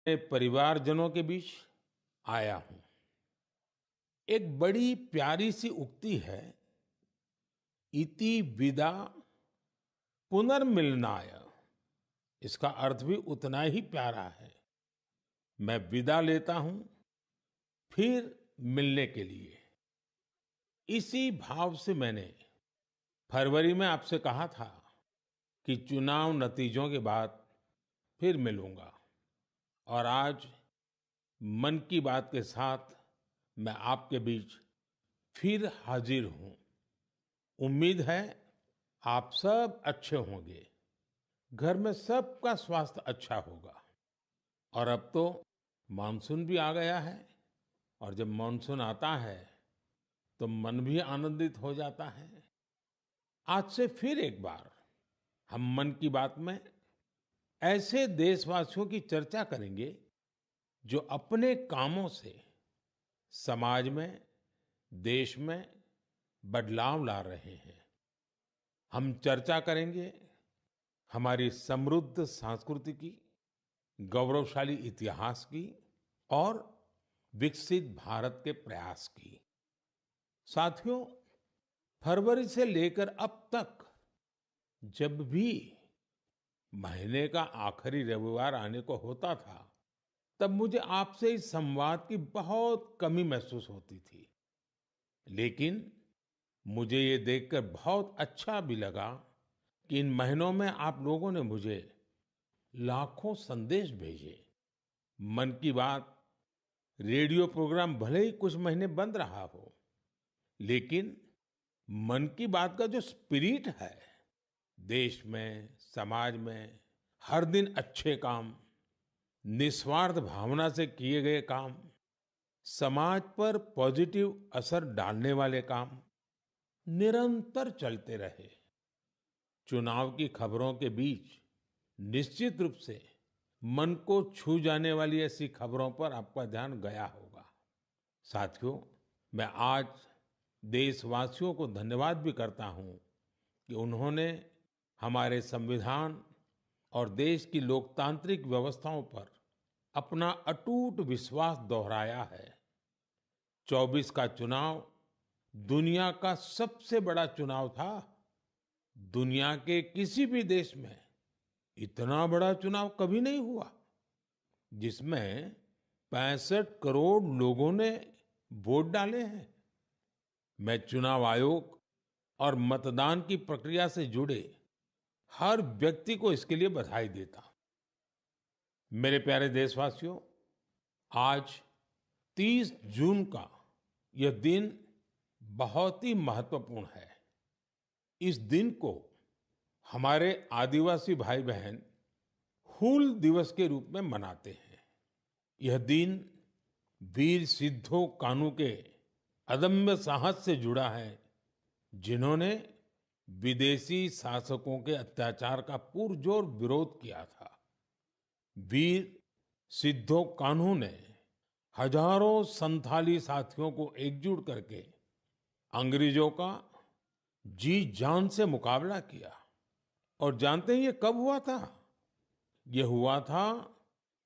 अपने परिवारजनों के बीच आया हूं। एक बड़ी प्यारी सी उक्ति है, इति विदा पुनर्मिलनाय। इसका अर्थ भी उतना ही प्यारा है। मैं विदा लेता हूं फिर मिलने के लिए। इसी भाव से मैंने फरवरी में आपसे कहा था कि चुनाव नतीजों के बाद फिर मिलूंगा। और आज मन की बात के साथ मैं आपके बीच फिर हाजिर हूं। उम्मीद है आप सब अच्छे होंगे, घर में सबका स्वास्थ्य अच्छा होगा। और अब तो मानसून भी आ गया है, और जब मानसून आता है तो मन भी आनंदित हो जाता है। आज से फिर एक बार हम मन की बात में ऐसे देशवासियों की चर्चा करेंगे जो अपने कामों से समाज में, देश में बदलाव ला रहे हैं। हम चर्चा करेंगे हमारी समृद्ध संस्कृति की, गौरवशाली इतिहास की और विकसित भारत के प्रयास की। साथियों, फरवरी से लेकर अब तक जब भी महीने का आखिरी रविवार आने को होता था, तब मुझे आपसे इस संवाद की बहुत कमी महसूस होती थी। लेकिन मुझे ये देखकर बहुत अच्छा भी लगा कि इन महीनों में आप लोगों ने मुझे लाखों संदेश भेजे। मन की बात रेडियो प्रोग्राम भले ही कुछ महीने बंद रहा हो, लेकिन मन की बात का जो स्पिरिट है, देश में, समाज में हर दिन अच्छे काम, निस्वार्थ भावना से किए गए काम, समाज पर पॉजिटिव असर डालने वाले काम निरंतर चलते रहे। चुनाव की खबरों के बीच निश्चित रूप से मन को छू जाने वाली ऐसी खबरों पर आपका ध्यान गया होगा। साथियों, मैं आज देशवासियों को धन्यवाद भी करता हूं कि उन्होंने हमारे संविधान और देश की लोकतांत्रिक व्यवस्थाओं पर अपना अटूट विश्वास दोहराया है। 24 का चुनाव दुनिया का सबसे बड़ा चुनाव था। दुनिया के किसी भी देश में इतना बड़ा चुनाव कभी नहीं हुआ, जिसमें 65 करोड़ लोगों ने वोट डाले हैं। मैं चुनाव आयोग और मतदान की प्रक्रिया से जुड़े हर व्यक्ति को इसके लिए बधाई देता हूं। मेरे प्यारे देशवासियों, आज 30 जून का यह दिन बहुत ही महत्वपूर्ण है। इस दिन को हमारे आदिवासी भाई बहन हूल दिवस के रूप में मनाते हैं। यह दिन वीर सिद्धो कान्हू के अदम्य साहस से जुड़ा है, जिन्होंने विदेशी शासकों के अत्याचार का पुरजोर विरोध किया था। वीर सिद्धो कान्हू ने हजारों संथाली साथियों को एकजुट करके अंग्रेजों का जी जान से मुकाबला किया। और जानते हैं ये कब हुआ था? ये हुआ था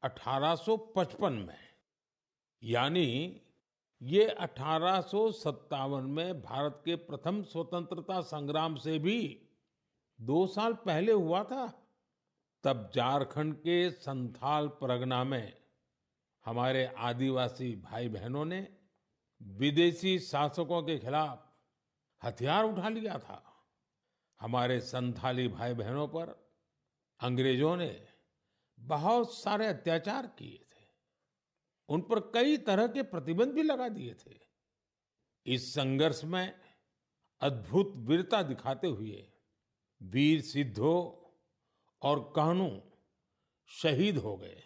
1855 में। यानी ये 1857 में भारत के प्रथम स्वतंत्रता संग्राम से भी 2 साल पहले हुआ था। तब झारखंड के संथाल परगना में हमारे आदिवासी भाई बहनों ने विदेशी शासकों के खिलाफ हथियार उठा लिया था। हमारे संथाली भाई बहनों पर अंग्रेजों ने बहुत सारे अत्याचार किए थे। उन पर कई तरह के प्रतिबंध भी लगा दिए थे। इस संघर्ष में अद्भुत वीरता दिखाते हुए वीर सिद्धो और कान्हू शहीद हो गए।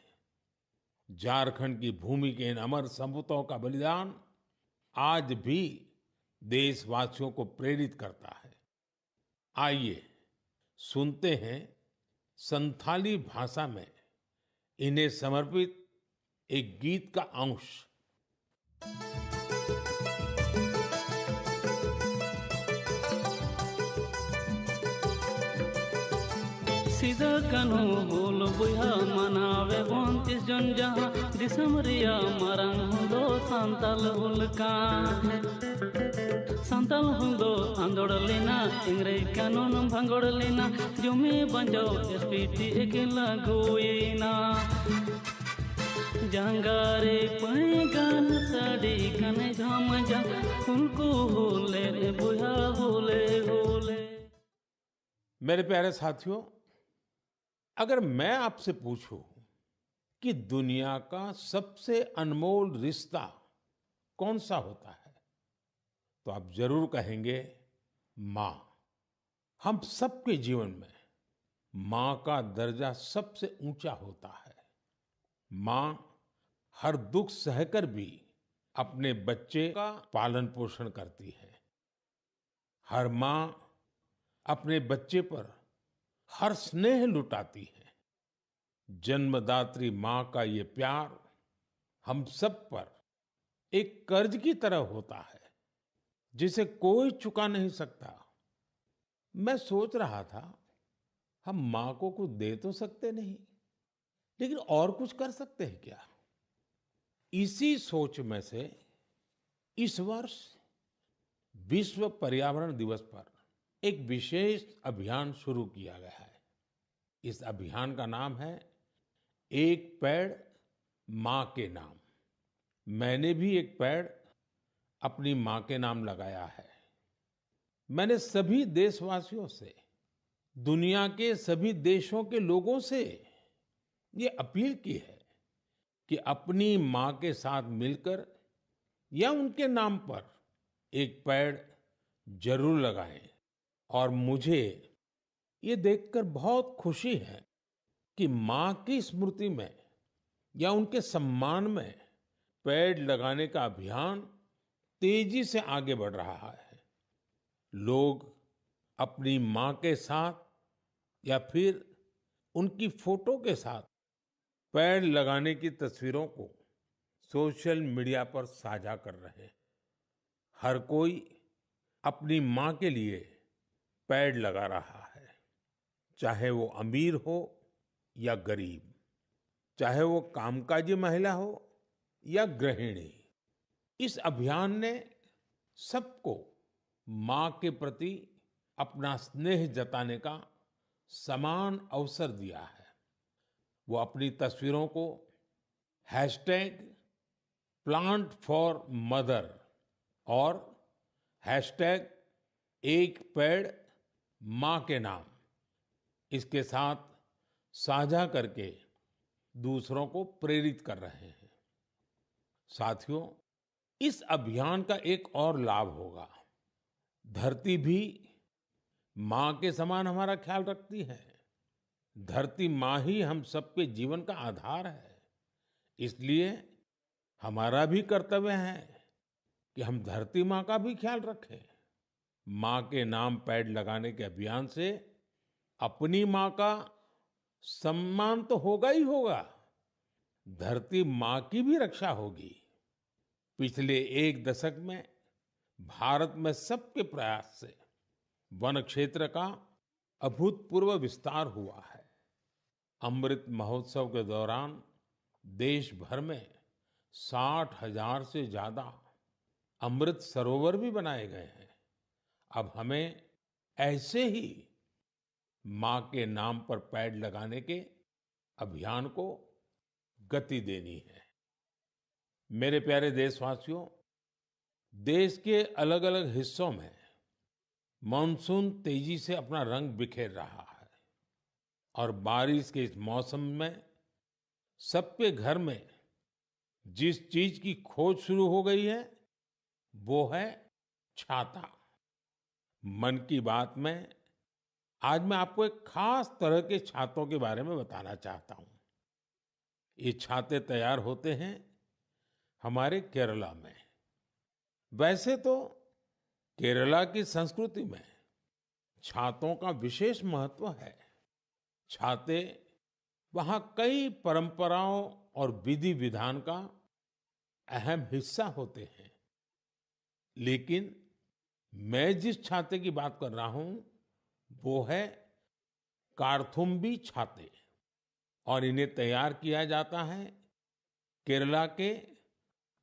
झारखंड की भूमि के इन अमर सपूतों का बलिदान आज भी देशवासियों को प्रेरित करता है। आइए सुनते हैं संथाली भाषा में इन्हें समर्पित एक गीत का अंश। सिदा कानू हुल बुया मनावे 29 जन जहां दिसम रिया मारंग हुलो सांताल हुल का सांताल हुलो आंदोड़ लेना इंग्रेज कानून भंगोड़ लेना जुमी बंजो एसपीटी एकेला गोईना जंगारे पैगान साड़ी कने झाम जा उनको होले रे बुया होले होले। मेरे प्यारे साथियों, अगर मैं आपसे पूछूं कि दुनिया का सबसे अनमोल रिश्ता कौन सा होता है, तो आप जरूर कहेंगे माँ। हम सबके जीवन में माँ का दर्जा सबसे ऊंचा होता है। माँ हर दुख सहकर भी अपने बच्चे का पालन पोषण करती है। हर माँ अपने बच्चे पर हर स्नेह लुटाती है। जन्मदात्री माँ का ये प्यार हम सब पर एक कर्ज की तरह होता है, जिसे कोई चुका नहीं सकता। मैं सोच रहा था, हम माँ को कुछ दे तो सकते नहीं, लेकिन और कुछ कर सकते हैं क्या? इसी सोच में से इस वर्ष विश्व पर्यावरण दिवस पर एक विशेष अभियान शुरू किया गया है। इस अभियान का नाम है एक पेड़ माँ के नाम। मैंने भी एक पेड़ अपनी माँ के नाम लगाया है। मैंने सभी देशवासियों से, दुनिया के सभी देशों के लोगों से ये अपील की है कि अपनी माँ के साथ मिलकर या उनके नाम पर एक पेड़ जरूर लगाएं। और मुझे ये देखकर बहुत खुशी है कि माँ की स्मृति में या उनके सम्मान में पेड़ लगाने का अभियान तेजी से आगे बढ़ रहा है। लोग अपनी माँ के साथ या फिर उनकी फोटो के साथ पेड़ लगाने की तस्वीरों को सोशल मीडिया पर साझा कर रहे हैं। हर कोई अपनी माँ के लिए पेड़ लगा रहा है, चाहे वो अमीर हो या गरीब, चाहे वो कामकाजी महिला हो या गृहिणी। इस अभियान ने सबको माँ के प्रति अपना स्नेह जताने का समान अवसर दिया है। वो अपनी तस्वीरों को हैशटैग प्लांट फॉर मदर और हैशटैग एक पेड़ माँ के नाम, इसके साथ साझा करके दूसरों को प्रेरित कर रहे हैं। साथियों, इस अभियान का एक और लाभ होगा। धरती भी माँ के समान हमारा ख्याल रखती है। धरती माँ ही हम सबके जीवन का आधार है। इसलिए हमारा भी कर्तव्य है कि हम धरती माँ का भी ख्याल रखें। माँ के नाम पेड़ लगाने के अभियान से अपनी माँ का सम्मान तो होगा ही होगा, धरती माँ की भी रक्षा होगी। पिछले एक दशक में भारत में सबके प्रयास से वन क्षेत्र का अभूतपूर्व विस्तार हुआ है। अमृत महोत्सव के दौरान देश भर में 60,000 से ज्यादा अमृत सरोवर भी बनाए गए हैं। अब हमें ऐसे ही माँ के नाम पर पेड़ लगाने के अभियान को गति देनी है। मेरे प्यारे देशवासियों, देश के अलग अलग हिस्सों में मानसून तेजी से अपना रंग बिखेर रहा है और बारिश के इस मौसम में सबके घर में जिस चीज की खोज शुरू हो गई है वो है छाता। मन की बात में आज मैं आपको एक खास तरह के छातों के बारे में बताना चाहता हूं। ये छाते तैयार होते हैं हमारे केरला में। वैसे तो केरला की संस्कृति में छातों का विशेष महत्व है। छाते वहाँ कई परंपराओं और विधि विधान का अहम हिस्सा होते हैं। लेकिन मैं जिस छाते की बात कर रहा हूं वो है कार्थुम्बी छाते और इन्हें तैयार किया जाता है केरला के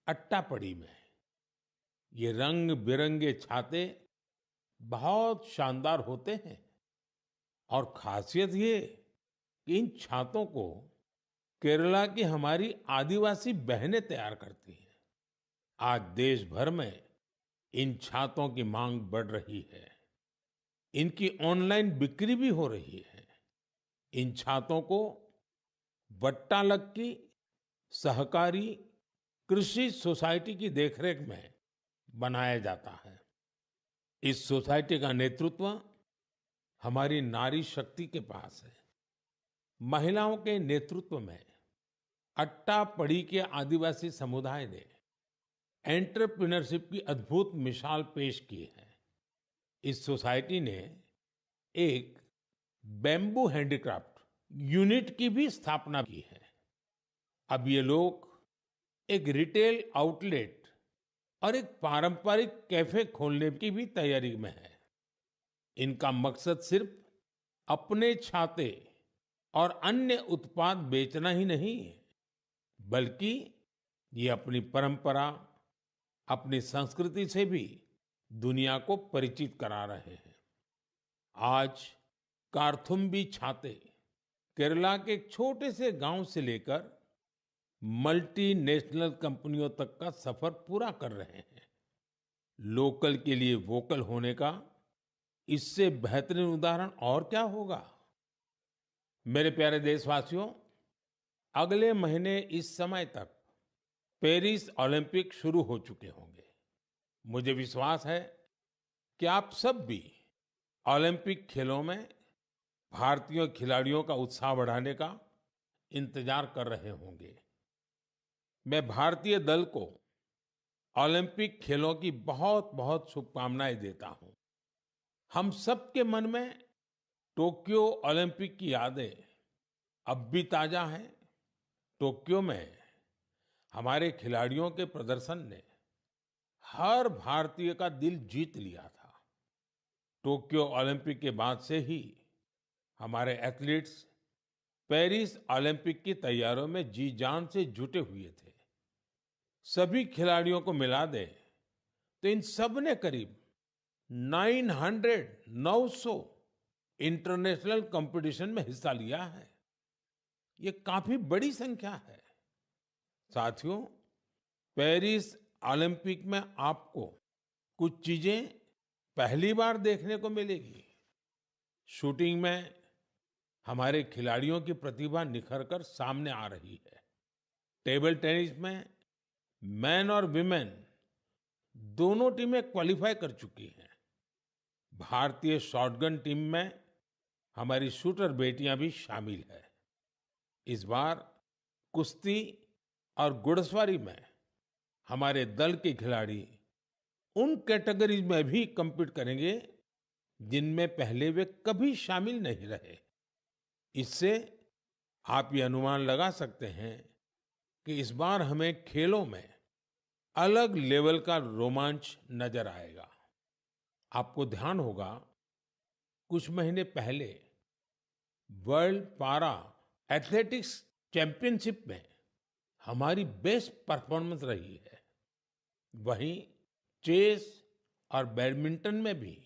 अट्टापडी में। ये रंग बिरंगे छाते बहुत शानदार होते हैं और खासियत ये कि इन छातों को केरला की हमारी आदिवासी बहनें तैयार करती हैं। आज देश भर में इन छातों की मांग बढ़ रही है। इनकी ऑनलाइन बिक्री भी हो रही है। इन छातों को वट्टालक्की सहकारी कृषि सोसाइटी की देखरेख में बनाया जाता है। इस सोसाइटी का नेतृत्व हमारी नारी शक्ति के पास है। महिलाओं के नेतृत्व में अट्टापडी के आदिवासी समुदाय ने एंटरप्रेन्योरशिप की अद्भुत मिसाल पेश की है। इस सोसाइटी ने एक बैम्बू हैंडीक्राफ्ट यूनिट की भी स्थापना की है। अब ये लोग एक रिटेल आउटलेट और एक पारंपरिक कैफे खोलने की भी तैयारी में है। इनका मकसद सिर्फ अपने छाते और अन्य उत्पाद बेचना ही नहीं है, बल्कि ये अपनी परंपरा, अपनी संस्कृति से भी दुनिया को परिचित करा रहे हैं। आज कार्थुम्बी छाते केरला के एक छोटे से गांव से लेकर मल्टीनेशनल कंपनियों तक का सफर पूरा कर रहे हैं। लोकल के लिए वोकल होने का इससे बेहतरीन उदाहरण और क्या होगा। मेरे प्यारे देशवासियों, अगले महीने इस समय तक पेरिस ओलंपिक शुरू हो चुके होंगे। मुझे विश्वास है कि आप सब भी ओलंपिक खेलों में भारतीय खिलाड़ियों का उत्साह बढ़ाने का इंतजार कर रहे होंगे। मैं भारतीय दल को ओलंपिक खेलों की बहुत बहुत शुभकामनाएं देता हूं। हम सबके मन में टोक्यो ओलंपिक की यादें अब भी ताजा हैं। टोक्यो में हमारे खिलाड़ियों के प्रदर्शन ने हर भारतीय का दिल जीत लिया था। टोक्यो ओलंपिक के बाद से ही हमारे एथलीट्स पेरिस ओलंपिक की तैयारियों में जी जान से जुटे हुए थे। सभी खिलाड़ियों को मिला दे तो इन सब ने करीब 900 इंटरनेशनल कंपटीशन में हिस्सा लिया है। ये काफी बड़ी संख्या है। साथियों, पेरिस ओलंपिक में आपको कुछ चीजें पहली बार देखने को मिलेगी। शूटिंग में हमारे खिलाड़ियों की प्रतिभा निखर कर सामने आ रही है। टेबल टेनिस में मेन और विमेन दोनों टीमें क्वालिफाई कर चुकी हैं। भारतीय शॉटगन टीम में हमारी शूटर बेटियां भी शामिल है। इस बार कुश्ती और घुड़सवारी में हमारे दल के खिलाड़ी उन कैटेगरीज में भी कम्पीट करेंगे जिनमें पहले वे कभी शामिल नहीं रहे। इससे आप ये अनुमान लगा सकते हैं कि इस बार हमें खेलों में अलग लेवल का रोमांच नजर आएगा। आपको ध्यान होगा, कुछ महीने पहले वर्ल्ड पारा एथलेटिक्स चैंपियनशिप में हमारी बेस्ट परफॉर्मेंस रही है। वहीं चेस और बैडमिंटन में भी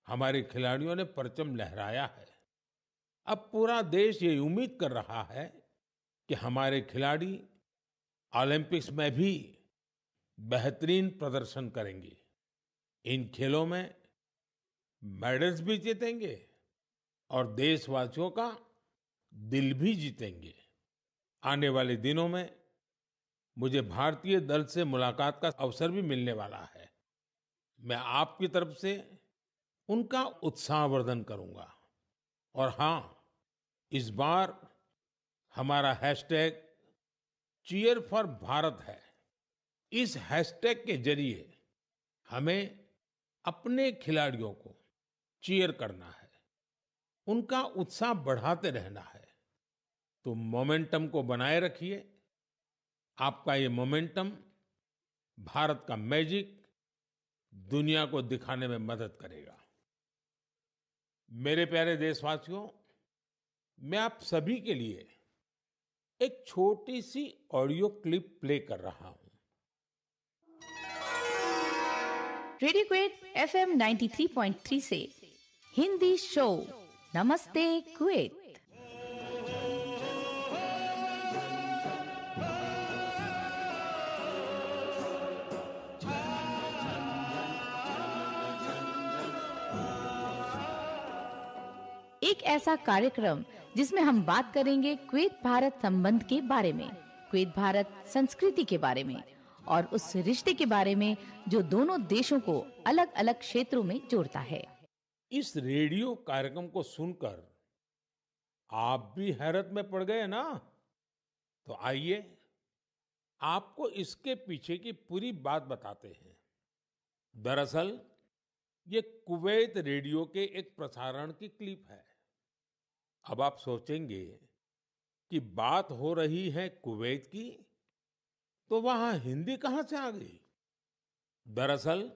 हमारे खिलाड़ियों ने परचम लहराया है। अब पूरा देश ये उम्मीद कर रहा है कि हमारे खिलाड़ी ओलंपिक्स में भी बेहतरीन प्रदर्शन करेंगे। इन खेलों में मेडल्स भी जीतेंगे और देशवासियों का दिल भी जीतेंगे। आने वाले दिनों में मुझे भारतीय दल से मुलाकात का अवसर भी मिलने वाला है। मैं आपकी तरफ से उनका उत्साहवर्धन करूंगा। और हाँ, इस बार हमारा हैशटैग चीयर फॉर भारत है। इस हैशटैग के जरिए हमें अपने खिलाड़ियों को चीयर करना है, उनका उत्साह बढ़ाते रहना है। तो मोमेंटम को बनाए रखिए। आपका ये मोमेंटम भारत का मैजिक दुनिया को दिखाने में मदद करेगा। मेरे प्यारे देशवासियों, मैं आप सभी के लिए एक छोटी सी ऑडियो क्लिप प्ले कर रहा हूं। रेडियो क्वेट एफएम 93.3 से हिंदी शो नमस्ते कुवैत। एक ऐसा कार्यक्रम जिसमें हम बात करेंगे कुवैत भारत संबंध के बारे में, कुवैत भारत संस्कृति के बारे में और उस रिश्ते के बारे में जो दोनों देशों को अलग-अलग क्षेत्रों में जोड़ता है। इस रेडियो कार्यक्रम को सुनकर आप भी हैरत में पड़ गए ना? तो आइए आपको इसके पीछे की पूरी बात बताते हैं। दरअसल ये कुवैत रेडियो के एक प्रसारण की क्लिप है। अब आप सोचेंगे कि बात हो रही है कुवैत की, तो वहां हिंदी कहां से आ गई? दरअसल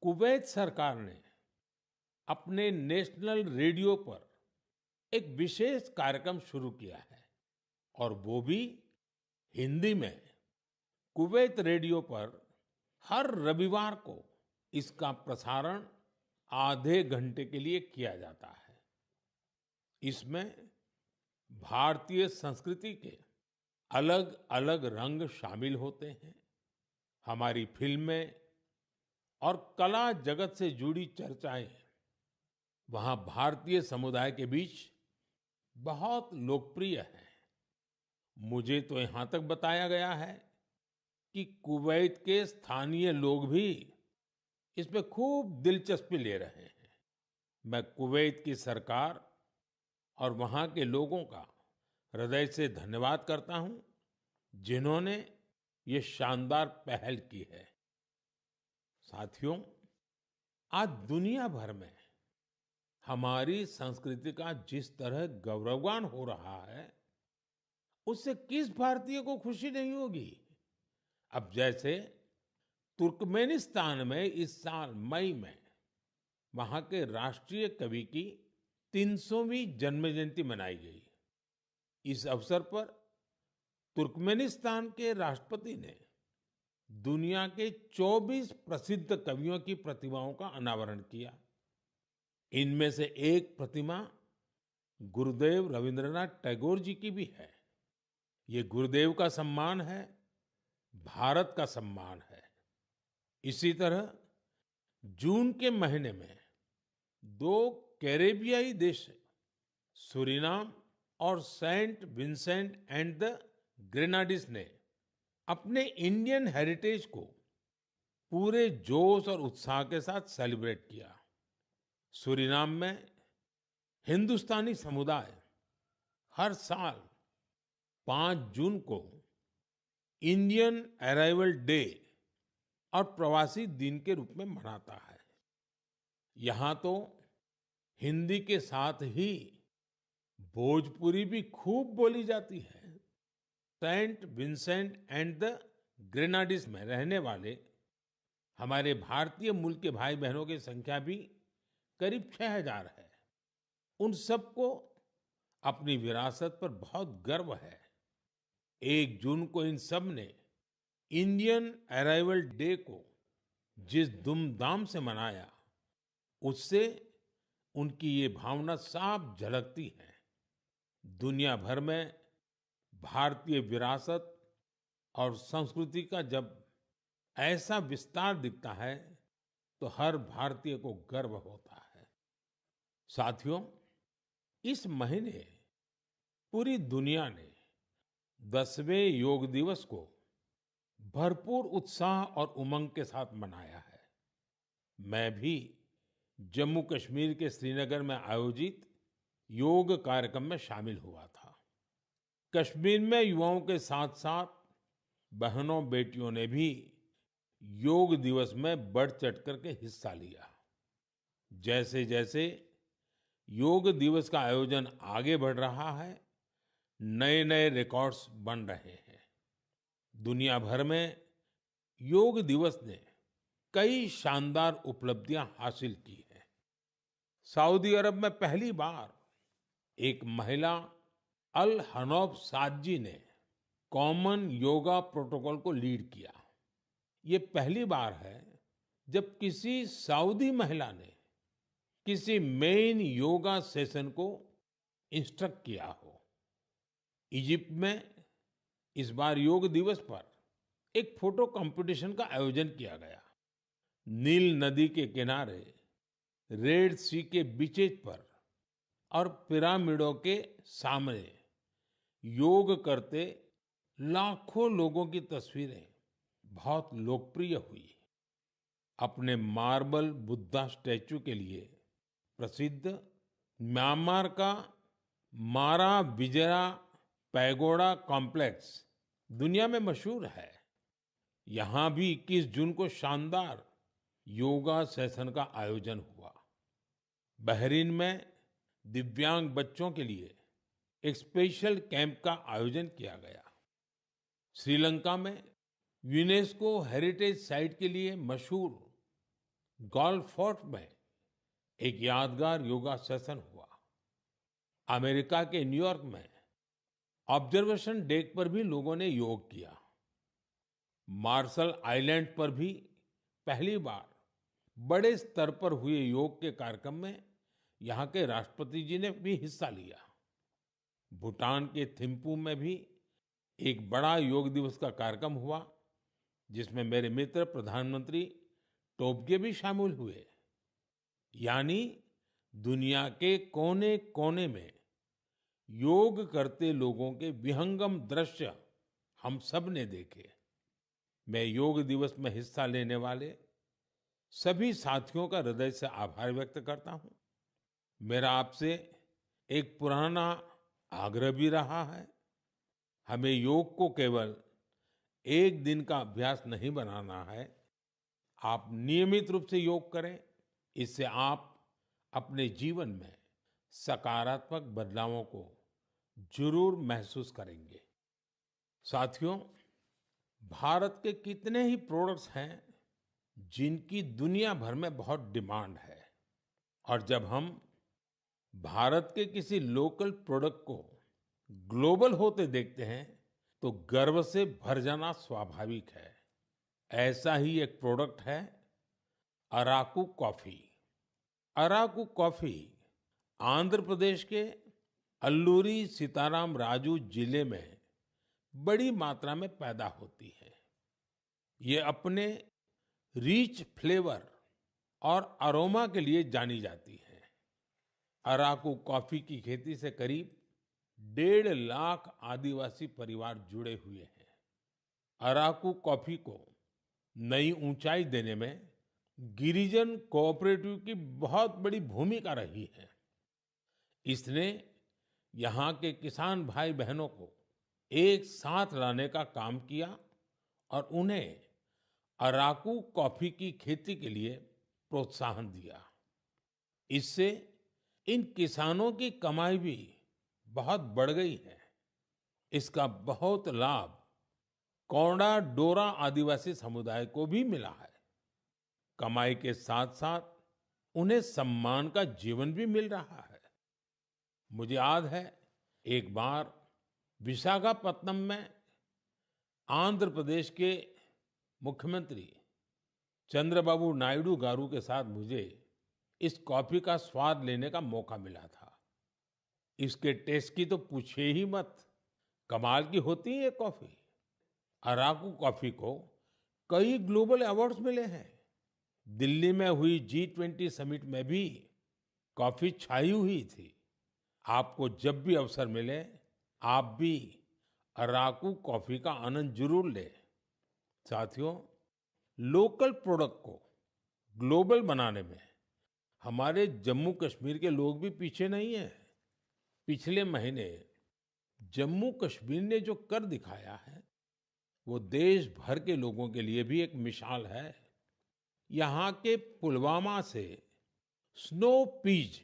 कुवैत सरकार ने अपने नेशनल रेडियो पर एक विशेष कार्यक्रम शुरू किया है और वो भी हिंदी में। कुवैत रेडियो पर हर रविवार को इसका प्रसारण आधे घंटे के लिए किया जाता है। इसमें भारतीय संस्कृति के अलग अलग रंग शामिल होते हैं। हमारी फिल्में और कला जगत से जुड़ी चर्चाएं वहां भारतीय समुदाय के बीच बहुत लोकप्रिय हैं। मुझे तो यहां तक बताया गया है कि कुवैत के स्थानीय लोग भी इसमें खूब दिलचस्पी ले रहे हैं। मैं कुवैत की सरकार और वहां के लोगों का हृदय से धन्यवाद करता हूं, जिन्होंने ये शानदार पहल की है। साथियों, आज दुनिया भर में हमारी संस्कृति का जिस तरह गौरवगान हो रहा है, उससे किस भारतीय को खुशी नहीं होगी? अब जैसे तुर्कमेनिस्तान में इस साल मई में वहां के राष्ट्रीय कवि की 300वीं जन्म जयंती मनाई गई। इस अवसर पर तुर्कमेनिस्तान के राष्ट्रपति ने दुनिया के 24 प्रसिद्ध कवियों की प्रतिमाओं का अनावरण किया। इनमें से एक प्रतिमा गुरुदेव रविंद्रनाथ टैगोर जी की भी है। ये गुरुदेव का सम्मान है, भारत का सम्मान है। इसी तरह जून के महीने में दो कैरेबियाई देश सूरीनाम और सेंट विंसेंट एंड द ग्रेनाडीज ने अपने इंडियन हेरिटेज को पूरे जोश और उत्साह के साथ सेलिब्रेट किया। सूरीनाम में हिंदुस्तानी समुदाय हर साल 5 जून को इंडियन अराइवल डे और प्रवासी दिन के रूप में मनाता है। यहाँ तो हिंदी के साथ ही भोजपुरी भी खूब बोली जाती है। सेंट विंसेंट एंड द ग्रेनाडीज में रहने वाले हमारे भारतीय मूल के भाई बहनों की संख्या भी करीब 6000 है। उन सबको अपनी विरासत पर बहुत गर्व है। 1 जून को इन सब ने इंडियन अराइवल डे को जिस धूमधाम से मनाया, उससे उनकी ये भावना साफ झलकती है। दुनिया भर में भारतीय विरासत और संस्कृति का जब ऐसा विस्तार दिखता है, तो हर भारतीय को गर्व होता है। साथियों, इस महीने पूरी दुनिया ने 10वें योग दिवस को भरपूर उत्साह और उमंग के साथ मनाया है। मैं भी जम्मू कश्मीर के श्रीनगर में आयोजित योग कार्यक्रम में शामिल हुआ था। कश्मीर में युवाओं के साथ साथ बहनों बेटियों ने भी योग दिवस में बढ़ चढ़ करके हिस्सा लिया। जैसे जैसे योग दिवस का आयोजन आगे बढ़ रहा है, नए नए रिकॉर्ड्स बन रहे हैं। दुनिया भर में योग दिवस ने कई शानदार उपलब्धियां हासिल की हैं। सऊदी अरब में पहली बार एक महिला अल हनौफ साद जी ने कॉमन योगा प्रोटोकॉल को लीड किया। ये पहली बार है जब किसी सऊदी महिला ने किसी मेन योगा सेशन को इंस्ट्रक्ट किया हो। इजिप्ट में इस बार योग दिवस पर एक फोटो कंपटीशन का आयोजन किया गया। नील नदी के किनारे, रेड सी के बीचेस पर और पिरामिडों के सामने योग करते लाखों लोगों की तस्वीरें बहुत लोकप्रिय हुई। अपने मार्बल बुद्धा स्टैचू के लिए प्रसिद्ध म्यांमार का मारा विजया पैगोडा कॉम्प्लेक्स दुनिया में मशहूर है। यहाँ भी 21 जून को शानदार योगा सेशन का आयोजन हुआ। बहरीन में दिव्यांग बच्चों के लिए एक स्पेशल कैंप का आयोजन किया गया। श्रीलंका में यूनेस्को हेरिटेज साइट के लिए मशहूर गोल्फ फोर्ट में एक यादगार योगा सेशन हुआ। अमेरिका के न्यूयॉर्क में ऑब्जर्वेशन डेक पर भी लोगों ने योग किया। मार्शल आइलैंड पर भी पहली बार बड़े स्तर पर हुए योग के कार्यक्रम में यहाँ के राष्ट्रपति जी ने भी हिस्सा लिया। भूटान के थिम्पू में भी एक बड़ा योग दिवस का कार्यक्रम हुआ, जिसमें मेरे मित्र प्रधानमंत्री टोबगे भी शामिल हुए। यानी दुनिया के कोने कोने में योग करते लोगों के विहंगम दृश्य हम सब ने देखे। मैं योग दिवस में हिस्सा लेने वाले सभी साथियों का हृदय से आभार व्यक्त करता हूं। मेरा आपसे एक पुराना आग्रह भी रहा है। हमें योग को केवल एक दिन का अभ्यास नहीं बनाना है। आप नियमित रूप से योग करें। इससे आप अपने जीवन में सकारात्मक बदलावों को जरूर महसूस करेंगे। साथियों, भारत के कितने ही प्रोडक्ट्स हैं जिनकी दुनिया भर में बहुत डिमांड है, और जब हम भारत के किसी लोकल प्रोडक्ट को ग्लोबल होते देखते हैं तो गर्व से भर जाना स्वाभाविक है। ऐसा ही एक प्रोडक्ट है अराकू कॉफी। अराकू कॉफी आंध्र प्रदेश के अल्लूरी सीताराम राजू जिले में बड़ी मात्रा में पैदा होती है। ये अपने रिच फ्लेवर और अरोमा के लिए जानी जाती है। अराकू कॉफी की खेती से करीब 1.5 लाख आदिवासी परिवार जुड़े हुए हैं। अराकू कॉफी को नई ऊंचाई देने में गिरिजन कोऑपरेटिव की बहुत बड़ी भूमिका रही है। इसने यहाँ के किसान भाई बहनों को एक साथ लाने का काम किया और उन्हें अराकू कॉफी की खेती के लिए प्रोत्साहन दिया। इससे इन किसानों की कमाई भी बहुत बढ़ गई है। इसका बहुत लाभ कोंडा डोरा आदिवासी समुदाय को भी मिला है। कमाई के साथ साथ उन्हें सम्मान का जीवन भी मिल रहा है। मुझे याद है, एक बार विशाखापत्तनम में आंध्र प्रदेश के मुख्यमंत्री चंद्रबाबू नायडू गारू के साथ मुझे इस कॉफी का स्वाद लेने का मौका मिला था। इसके टेस्ट की तो पूछिए ही मत, कमाल की होती है ये कॉफी। अराकू कॉफी को कई ग्लोबल अवार्ड्स मिले हैं। दिल्ली में हुई G20 समिट में भी कॉफी छाई हुई थी। आपको जब भी अवसर मिले, आप भी अराकू कॉफी का आनंद जरूर लें। साथियों, लोकल प्रोडक्ट को ग्लोबल बनाने में हमारे जम्मू कश्मीर के लोग भी पीछे नहीं हैं। पिछले महीने जम्मू कश्मीर ने जो कर दिखाया है, वो देश भर के लोगों के लिए भी एक मिसाल है। यहाँ के पुलवामा से स्नो पीज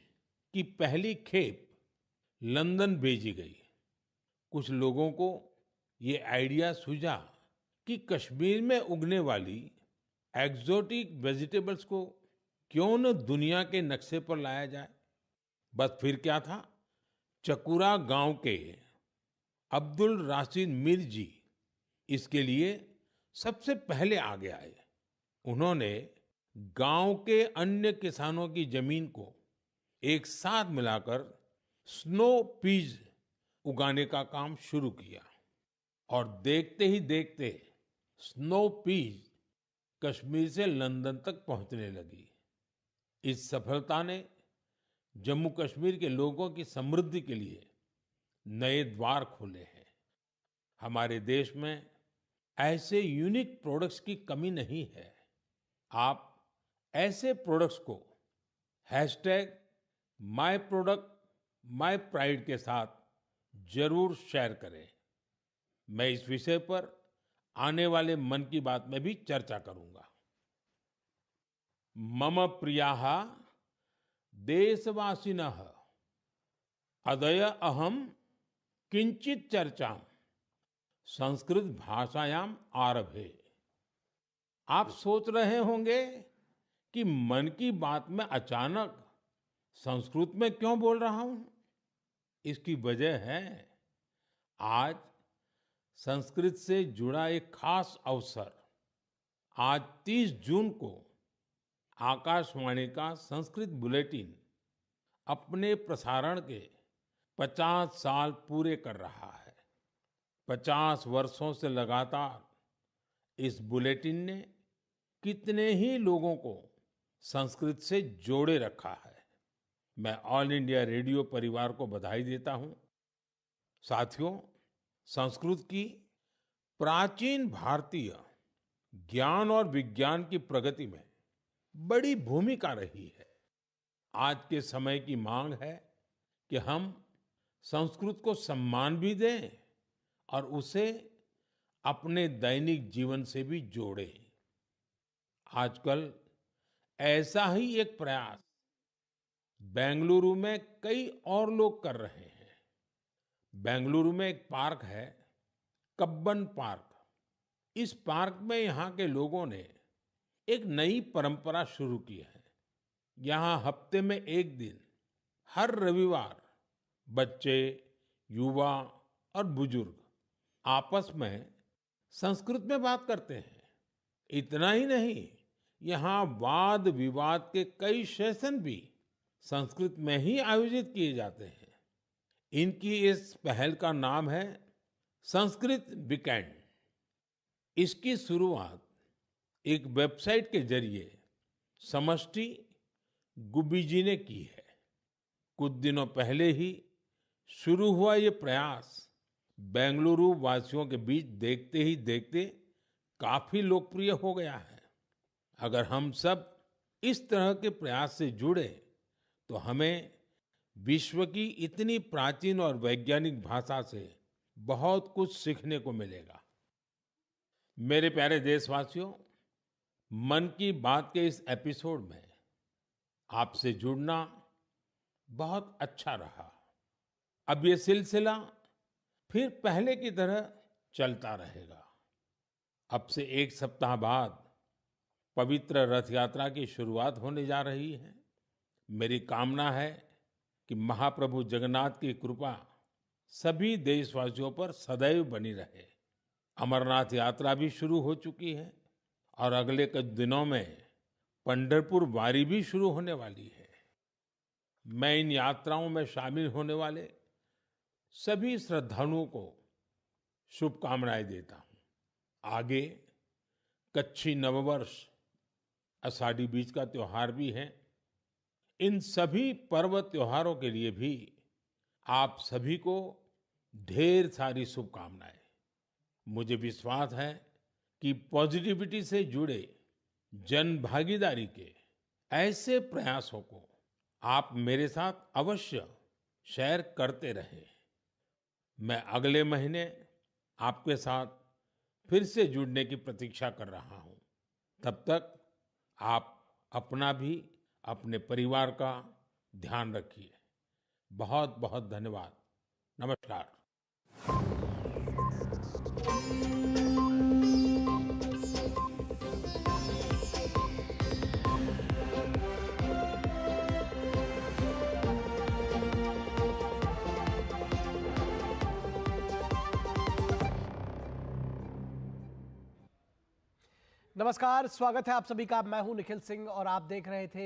की पहली खेप लंदन भेजी गई। कुछ लोगों को ये आइडिया सूझा कि कश्मीर में उगने वाली एक्सोटिक वेजिटेबल्स को क्यों न दुनिया के नक्शे पर लाया जाए। बस फिर क्या था चकुरा गांव के अब्दुल राशिद मीर जी इसके लिए सबसे पहले आगे आए। उन्होंने गांव के अन्य किसानों की जमीन को एक साथ मिलाकर स्नो पीज उगाने का काम शुरू किया और देखते ही देखते स्नो पीज कश्मीर से लंदन तक पहुंचने लगी। इस सफलता ने जम्मू कश्मीर के लोगों की समृद्धि के लिए नए द्वार खोले हैं। हमारे देश में ऐसे यूनिक प्रोडक्ट्स की कमी नहीं है। आप ऐसे प्रोडक्ट्स को hashtag my product my pride के साथ जरूर शेयर करें। मैं इस विषय पर आने वाले मन की बात में भी चर्चा करूंगा। मम प्रियाः देशवासिनः अद्य अहम किंचित चर्चा संस्कृत भाषायाम आरभे। आप सोच रहे होंगे कि मन की बात में अचानक संस्कृत में क्यों बोल रहा हूं। इसकी वजह है आज संस्कृत से जुड़ा एक खास अवसर। आज 30 जून को आकाशवाणी का संस्कृत बुलेटिन अपने प्रसारण के 50 साल पूरे कर रहा है। 50 वर्षों से लगातार इस बुलेटिन ने कितने ही लोगों को संस्कृत से जोड़े रखा है। मैं ऑल इंडिया रेडियो परिवार को बधाई देता हूं। साथियों, संस्कृत की प्राचीन भारतीय ज्ञान और विज्ञान की प्रगति में बड़ी भूमिका रही है। आज के समय की मांग है कि हम संस्कृत को सम्मान भी दें और उसे अपने दैनिक जीवन से भी जोड़ें। आजकल ऐसा ही एक प्रयास बेंगलुरु में कई और लोग कर रहे हैं। बेंगलुरु में एक पार्क है, कब्बन पार्क। इस पार्क में यहाँ के लोगों ने एक नई परंपरा शुरू की है। यहाँ हफ्ते में एक दिन, हर रविवार बच्चे, युवा और बुजुर्ग आपस में संस्कृत में बात करते हैं। इतना ही नहीं, यहाँ वाद विवाद के कई सेशन भी संस्कृत में ही आयोजित किए जाते हैं। इनकी इस पहल का नाम है संस्कृत वीकेंड। इसकी शुरुआत एक वेबसाइट के जरिए समष्टि गुब्बी जी ने की है। कुछ दिनों पहले ही शुरू हुआ ये प्रयास बेंगलुरु वासियों के बीच देखते ही देखते काफी लोकप्रिय हो गया है। अगर हम सब इस तरह के प्रयास से जुड़े तो हमें विश्व की इतनी प्राचीन और वैज्ञानिक भाषा से बहुत कुछ सीखने को मिलेगा। मेरे प्यारे देशवासियों, मन की बात के इस एपिसोड में आपसे जुड़ना बहुत अच्छा रहा। अब ये सिलसिला फिर पहले की तरह चलता रहेगा। अब से एक सप्ताह बाद पवित्र रथ यात्रा की शुरुआत होने जा रही है। मेरी कामना है कि महाप्रभु जगन्नाथ की कृपा सभी देशवासियों पर सदैव बनी रहे। अमरनाथ यात्रा भी शुरू हो चुकी है और अगले कुछ दिनों में पंढरपुर वारी भी शुरू होने वाली है। मैं इन यात्राओं में शामिल होने वाले सभी श्रद्धालुओं को शुभकामनाएं देता हूं। आगे कच्छी नववर्ष, आषाढ़ी बीज का त्योहार भी है। इन सभी पर्व त्योहारों के लिए भी आप सभी को ढेर सारी शुभकामनाएं। मुझे विश्वास है कि पॉजिटिविटी से जुड़े जन भागीदारी के ऐसे प्रयासों को आप मेरे साथ अवश्य शेयर करते रहें। मैं अगले महीने आपके साथ फिर से जुड़ने की प्रतीक्षा कर रहा हूं। तब तक आप अपना भी, अपने परिवार का ध्यान रखिए। बहुत बहुत धन्यवाद। नमस्कार। नमस्कार, स्वागत है आप सभी का। मैं हूं निखिल सिंह और आप देख रहे थे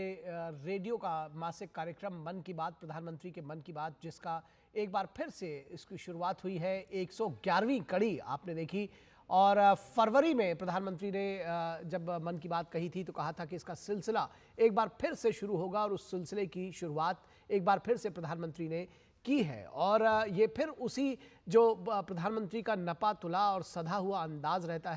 रेडियो का मासिक कार्यक्रम मन की बात, प्रधानमंत्री के मन की बात, जिसका एक बार फिर से इसकी शुरुआत हुई है। 111वीं कड़ी आपने देखी और फरवरी में प्रधानमंत्री ने जब मन की बात कही थी तो कहा था कि इसका सिलसिला एक बार फिर से शुरू होगा और उस सिलसिले की शुरुआत एक बार फिर से प्रधानमंत्री ने की है। और ये फिर उसी जो प्रधानमंत्री का नपा तुला और सधा हुआ अंदाज रहता है